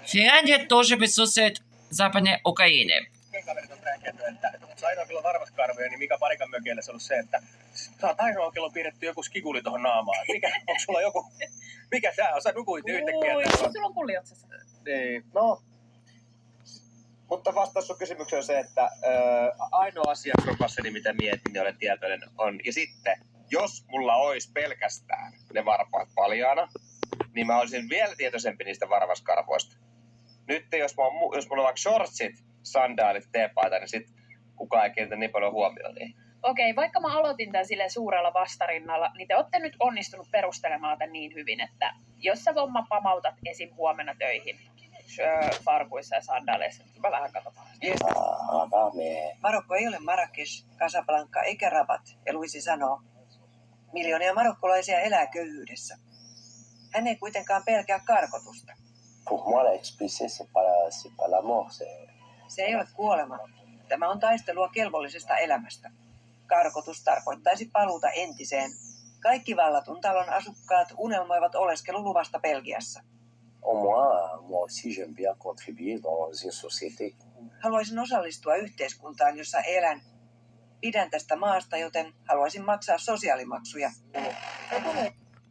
Финляндия тоже присутствует в Западной Украине. Kaverit on räikeäty, että kun ainoa kello varvaskarvoja, niin Mika Parikan mökeillä se on ollut se, että sä oot ainoa kello piirretty joku skiguli tohon naamaan. Onko sulla joku, mikä tää on? Sä nukuit yhtäkkiä. Sulla on kulli otsassa. Niin, no. Mutta vastaus sun kysymykseen on se, että ainoa asia kropassani, mitä mietin, niin olen tietoinen on. Ja sitten, jos mulla olisi pelkästään ne varpaat paljaana, niin mä olisin vielä tietoisempi niistä varvaskarvoista. Nyt jos mulla on vaikka shortsit, sandaalit, teepaita, niin sit kukaan ei kiinnitä niin paljon huomioon niihin. Okei, vaikka mä aloitin tämän sille suurella vastarinnalla, niin te olette nyt onnistunut perustelemaan tämän niin hyvin, että jos sä Vomma pamautat esim. Huomenna töihin farkuissa ja sandaaleissa, niin mä vähän katsotaan. Yes. Marokko ei ole Marrakesh, Casablanca eikä Rabat, ja Luisi sanoo, miljoonia marokkolaisia elää köyhyydessä. Hän ei kuitenkaan pelkää karkotusta. Pour moi, la expulsée, c'est pas la mort, Se ei ole kuolema. Tämä on taistelua kelvollisesta elämästä. Karkotus tarkoittaisi paluuta entiseen. Kaikki vallatun talon asukkaat unelmoivat oleskeluluvasta Belgiassa. moi aussi, j'aime bien contribuer dans une société. Haluaisin osallistua yhteiskuntaan, jossa elän. Pidän tästä maasta, joten haluaisin maksaa sosiaalimaksuja.